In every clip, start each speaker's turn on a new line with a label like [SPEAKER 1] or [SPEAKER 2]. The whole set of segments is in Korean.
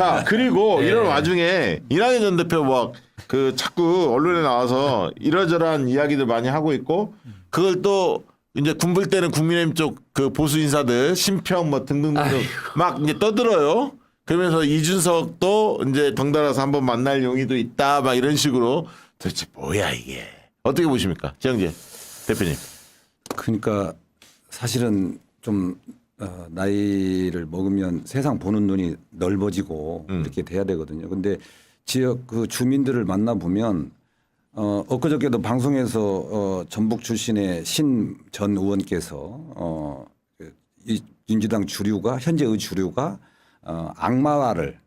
[SPEAKER 1] 자, 그리고
[SPEAKER 2] 예.
[SPEAKER 1] 이런 와중에 이낙연 전 대표 막 그 자꾸 언론에 나와서 이러저러한 이야기들 많이 하고 있고 그걸 또 이제 군불 때는 국민의힘 쪽 그 보수 인사들 심평 뭐 등등등 막 이제 떠들어요. 그러면서 이준석도 이제 덩달아서 한번 만날 용의도 있다 막 이런 식으로 도대체 뭐야 이게 어떻게 보십니까, 지영재 대표님?
[SPEAKER 3] 그러니까 사실은 좀 나이를 먹으면 세상 보는 눈이 넓어지고 이렇게 돼야 되거든요. 근데 지역 그 주민들을 만나 보면 엊그저께도 방송에서 전북 출신의 신 전 의원께서 이 민주당 주류가 현재의 주류가 악마화를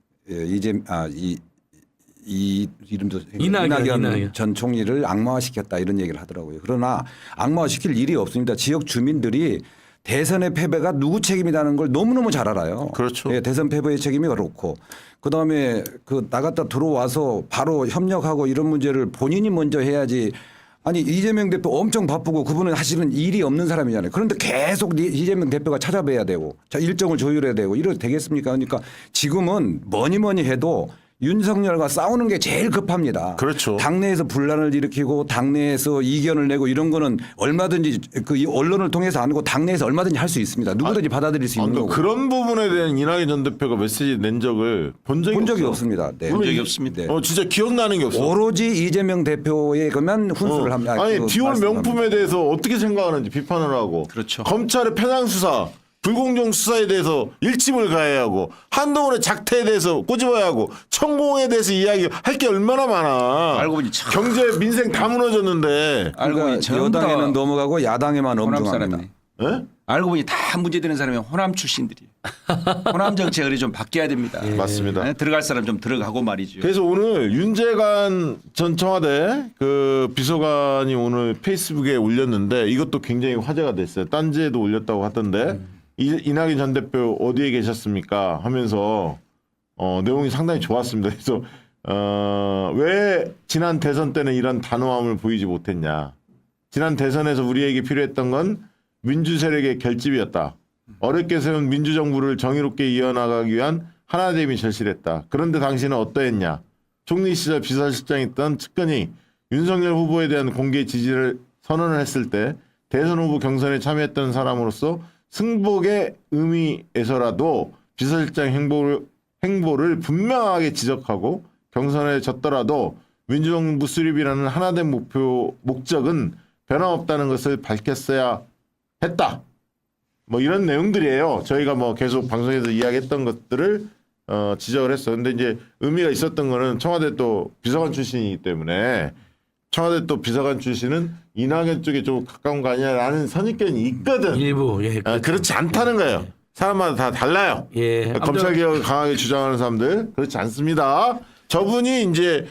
[SPEAKER 3] 이 이름도 이낙연 전 총리를 악마화시켰다 이런 얘기를 하더라고요. 그러나 악마화시킬 일이 없습니다. 지역 주민들이 대선의 패배가 누구 책임이라는 걸 너무너무 잘 알아요.
[SPEAKER 1] 그렇죠.
[SPEAKER 3] 예, 대선 패배의 책임이 그렇고 그다음에 그 나갔다 들어와서 바로 협력하고 이런 문제를 본인이 먼저 해야지. 아니 이재명 대표 엄청 바쁘고 그분은 사실은 일이 없는 사람이잖아요. 그런데 계속 이재명 대표가 찾아뵈야 되고 자 일정을 조율해야 되고 이래도 되겠습니까? 그러니까 지금은 뭐니 해도 윤석열과 싸우는 게 제일 급합니다.
[SPEAKER 1] 그렇죠.
[SPEAKER 3] 당내에서 분란을 일으키고 당내에서 이견을 내고 이런 거는 얼마든지 그 언론을 통해서 아니고 당내에서 얼마든지 할 수 있습니다. 누구든지 받아들일 수 있는 거고.
[SPEAKER 1] 그런 부분에 대한 이낙연 전 대표가 메시지 낸 적을 본 적이
[SPEAKER 3] 없습니다. 네.
[SPEAKER 4] 본 적이 없습니다.
[SPEAKER 3] 네.
[SPEAKER 1] 진짜 기억나는 게 없어.
[SPEAKER 3] 오로지 이재명 대표에 그만 훈수를 합니다.
[SPEAKER 1] 아니 디올 명품에 대해서 어떻게 생각하는지 비판을 하고
[SPEAKER 4] 그렇죠.
[SPEAKER 1] 검찰의 편향 수사 불공정 수사에 대해서 일침을 가해야 하고 한동훈의 작태에 대해서 꼬집어야 하고 천공에 대해서 이야기할 게 얼마나 많아.
[SPEAKER 4] 알고 보니 참
[SPEAKER 1] 경제 민생 다 무너졌는데.
[SPEAKER 4] 알고 보니
[SPEAKER 3] 그러니까 여당에는 넘어가고 야당에만
[SPEAKER 4] 호남
[SPEAKER 3] 엄중합니다.
[SPEAKER 4] 사람이네.
[SPEAKER 1] 예?
[SPEAKER 4] 알고 보니 다 문제되는 사람이 호남 출신들이에요. 호남 정책을 좀 바뀌어야 됩니다.
[SPEAKER 1] 맞습니다.
[SPEAKER 4] 네, 들어갈 사람 좀 들어가고 말이죠.
[SPEAKER 1] 그래서 오늘 윤재관 전 청와대 그 비서관이 오늘 페이스북에 올렸는데 이것도 굉장히 화제가 됐어요. 딴지에도 올렸다고 하던데 이낙연 전 대표 어디에 계셨습니까 하면서 내용이 상당히 좋았습니다. 그래서 왜 지난 대선 때는 이런 단호함을 보이지 못했냐. 지난 대선에서 우리에게 필요했던 건 민주 세력의 결집이었다. 어렵게 세운 민주정부를 정의롭게 이어나가기 위한 하나됨이 절실했다. 그런데 당신은 어떠했냐. 총리 시절 비서실장이었던 측근이 윤석열 후보에 대한 공개 지지를 선언을 했을 때 대선 후보 경선에 참여했던 사람으로서 승복의 의미에서라도 비서실장 행보를 분명하게 지적하고 경선에 졌더라도 민주정부 수립이라는 하나된 목적은 변함없다는 것을 밝혔어야 했다. 뭐 이런 내용들이에요. 저희가 뭐 계속 방송에서 이야기했던 것들을 지적을 했어. 근데 이제 의미가 있었던 거는 청와대 또 비서관 출신이기 때문에 청와대 또 비서관 출신은 이낙연 쪽에 좀 가까운 거 아니냐라는 선입견이 있거든.
[SPEAKER 2] 일부 예, 그렇죠.
[SPEAKER 1] 그렇지 않다는 거예요. 사람마다 다 달라요.
[SPEAKER 2] 예.
[SPEAKER 1] 검찰개혁을 강하게 주장하는 사람들 그렇지 않습니다. 저분이 이제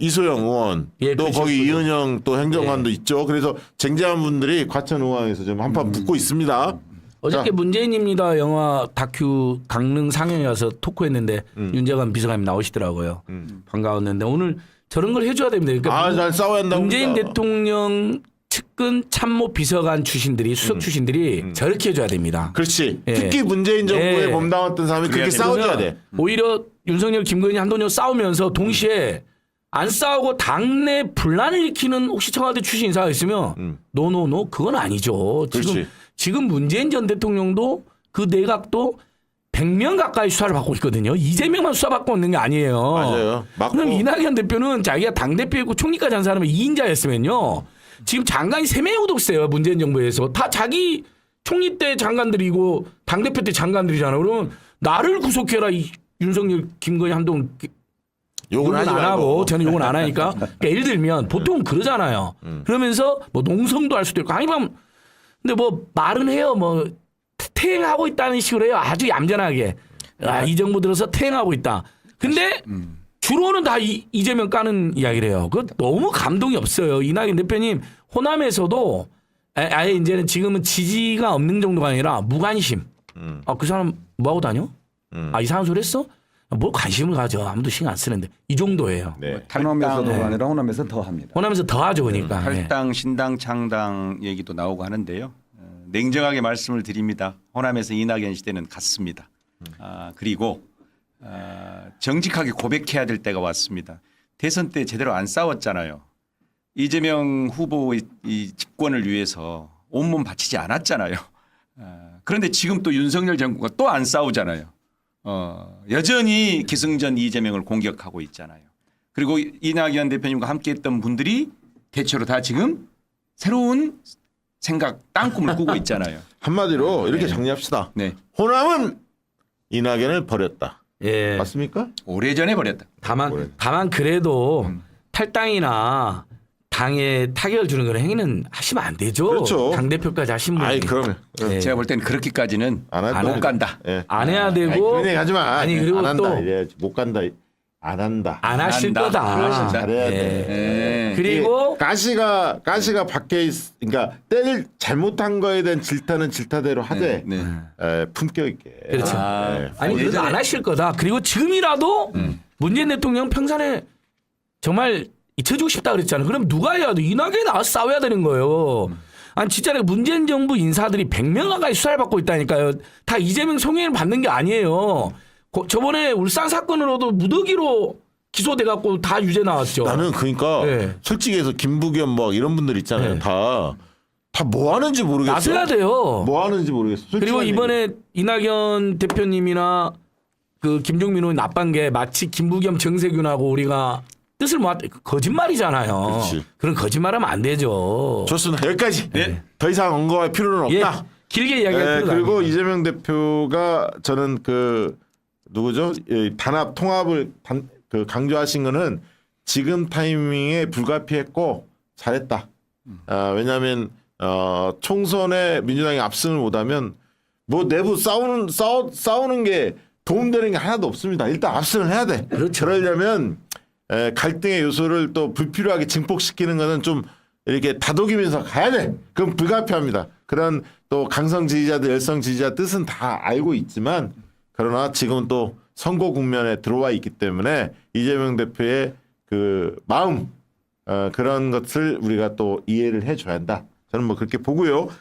[SPEAKER 1] 이소영 의원
[SPEAKER 2] 예,
[SPEAKER 1] 또
[SPEAKER 2] 그렇죠.
[SPEAKER 1] 거기 이은영 또 행정관도 있죠. 그래서 쟁쟁한 분들이 과천의왕에서 좀 한판 붙고 있습니다.
[SPEAKER 2] 어저께
[SPEAKER 1] 자.
[SPEAKER 2] 문재인입니다 영화 다큐 강릉 상영에 가서 토크했는데 윤재관 비서관님 나오시더라고요. 반가웠는데 오늘 저런 걸 해줘야 됩니다. 그러니까
[SPEAKER 1] 잘 싸워야 한다고.
[SPEAKER 2] 문재인 대통령 측근 참모 비서관 출신들이 수석 출신들이 저렇게 해줘야 됩니다.
[SPEAKER 1] 그렇지.
[SPEAKER 2] 예.
[SPEAKER 1] 특히 문재인 정부에
[SPEAKER 2] 예.
[SPEAKER 1] 몸담았던 사람이 그렇게 싸워줘야 돼.
[SPEAKER 2] 오히려 윤석열, 김건희, 한동훈 싸우면서 동시에 안 싸우고 당내 분란을 일으키는 혹시 청와대 출신 인사가 있으면 노노노 그건 아니죠.
[SPEAKER 1] 그렇지.
[SPEAKER 2] 지금 문재인 전 대통령도 그 내각도 100명 가까이 수사를 받고 있거든요. 이재명만 수사받고 있는 게 아니에요.
[SPEAKER 1] 맞아요. 맞고.
[SPEAKER 2] 그럼 이낙연 대표는 자기가 당대표이고 총리까지 한 사람은 2인자였으면요. 지금 장관이 3명이도 없어요. 문재인 정부에서. 다 자기 총리 때 장관들이고 당대표 때 장관들이잖아요. 그러면 나를 구속해라. 이 윤석열, 김건희, 한동훈 욕은 안 하고 저는 욕은 안 하니까. 그러니까 예를 들면 보통은 그러잖아요. 그러면서 뭐 농성도 할 수도 있고 아니면 근데 뭐 말은 해요. 뭐 퇴행하고 있다는 식으로 해요. 아주 얌전하게. 이 정부 들어서 퇴행하고 있다. 근데 주로는 다 이재명 까는 이야기를 해요. 그 너무 감동이 없어요. 이낙연 대표님 호남에서도 아예 이제는 지금은 지지가 없는 정도가 아니라 무관심. 그 사람 뭐하고 다녀? 이 사람 소리 했어? 뭐 관심을 가져. 아무도 신경 안 쓰는데. 이 정도예요.
[SPEAKER 1] 네.
[SPEAKER 3] 호남에서도가 아니라 호남에서 더 합니다.
[SPEAKER 2] 호남에서 더 하죠. 그러니까.
[SPEAKER 4] 탈당, 신당, 창당 얘기도 나오고 하는데요. 냉정하게 말씀을 드립니다. 호남에서 이낙연 시대는 갔습니다. 그리고 정직하게 고백해야 될 때가 왔습니다. 대선 때 제대로 안 싸웠잖아요. 이재명 후보의 이 집권을 위해서 온몸 바치지 않았잖아요. 그런데 지금 또 윤석열 정부가 또 안 싸우잖아요. 여전히 기승전 이재명을 공격하고 있잖아요. 그리고 이낙연 대표님과 함께했던 분들이 대체로 다 지금 새로운 생각 땅꿈을 꾸고 있잖아요.
[SPEAKER 1] 한마디로 이렇게 정리합시다.
[SPEAKER 4] 네.
[SPEAKER 1] 호남은 이낙연을 버렸다.
[SPEAKER 2] 예.
[SPEAKER 1] 맞습니까?
[SPEAKER 4] 오래전에 버렸다.
[SPEAKER 2] 다만 그래도 탈당이나 당에 타격을 주는 그런 행위는 하시면 안 되죠.
[SPEAKER 1] 그렇죠.
[SPEAKER 2] 당 대표까지 하신 분이.
[SPEAKER 1] 아이 그러면
[SPEAKER 2] 예.
[SPEAKER 4] 제가 볼 때는 그렇게까지는
[SPEAKER 1] 안 해도
[SPEAKER 4] 못 간다.
[SPEAKER 1] 예.
[SPEAKER 2] 안 해야 되고
[SPEAKER 1] 그런 얘기 하지 마.
[SPEAKER 2] 아니, 그리고
[SPEAKER 1] 안 한다.
[SPEAKER 2] 또
[SPEAKER 1] 이래야지. 못 간다. 안 한다.
[SPEAKER 2] 안 하실
[SPEAKER 4] 한다.
[SPEAKER 2] 거다.
[SPEAKER 4] 그러신다.
[SPEAKER 1] 잘해야
[SPEAKER 2] 예.
[SPEAKER 1] 돼.
[SPEAKER 4] 예.
[SPEAKER 2] 그리고
[SPEAKER 1] 가시가 밖에 그러니까 때를 잘못한 거에 대한 질타는 질타대로 하되
[SPEAKER 4] 네.
[SPEAKER 1] 품격 있게.
[SPEAKER 2] 그렇죠.
[SPEAKER 1] 예.
[SPEAKER 2] 아니 그래도
[SPEAKER 4] 예전에-
[SPEAKER 2] 안 하실 거다. 그리고 지금이라도 문재인 대통령 평산에 정말 잊혀주고 싶다 그랬잖아요. 그럼 누가 해야 돼? 이낙연이 나와서 싸워야 되는 거예요. 아니 진짜 문재인 정부 인사들이 100명 가까이 수사를 받고 있다니까요. 다 이재명 송영을 받는 게 아니에요. 저번에 울산 사건으로도 무더기로 기소돼 갖고 다 유죄 나왔죠.
[SPEAKER 1] 나는 그러니까
[SPEAKER 2] 예.
[SPEAKER 1] 솔직히 해서 김부겸 막 이런 분들 있잖아요.
[SPEAKER 2] 예.
[SPEAKER 1] 다 뭐 하는지 모르겠어.
[SPEAKER 2] 나서야 돼요.
[SPEAKER 1] 뭐 하는지 모르겠어.
[SPEAKER 2] 그리고
[SPEAKER 1] 솔직한
[SPEAKER 2] 이번에 이낙연 대표님이나 그 김종민 의원 나쁜 게 마치 김부겸 정세균하고 우리가 뜻을 모았 거짓말이잖아요.
[SPEAKER 1] 그렇지.
[SPEAKER 2] 그런 거짓말하면 안 되죠.
[SPEAKER 1] 좋습니다. 여기까지. 더 이상 언급할 필요는
[SPEAKER 2] 예,
[SPEAKER 1] 없다.
[SPEAKER 2] 길게 이야기할
[SPEAKER 1] 예,
[SPEAKER 2] 필요가
[SPEAKER 1] 그리고
[SPEAKER 2] 없습니다.
[SPEAKER 1] 이재명 대표가 저는 그 누구죠? 단합 통합을 강조하신 거는 지금 타이밍에 불가피했고 잘했다. 왜냐하면 총선에 민주당이 압승을 못하면 뭐 내부 싸우는 게 도움되는 게 하나도 없습니다. 일단 압승을 해야 돼.
[SPEAKER 2] 그렇죠.
[SPEAKER 1] 그러려면 갈등의 요소를 또 불필요하게 증폭시키는 거는 좀 이렇게 다독이면서 가야 돼. 그럼 불가피합니다. 그런 또 강성 지지자들, 열성 지지자 뜻은 다 알고 있지만 그러나 지금 또 선거 국면에 들어와 있기 때문에 이재명 대표의 그 마음 그런 것을 우리가 또 이해를 해줘야 한다. 저는 뭐 그렇게 보고요.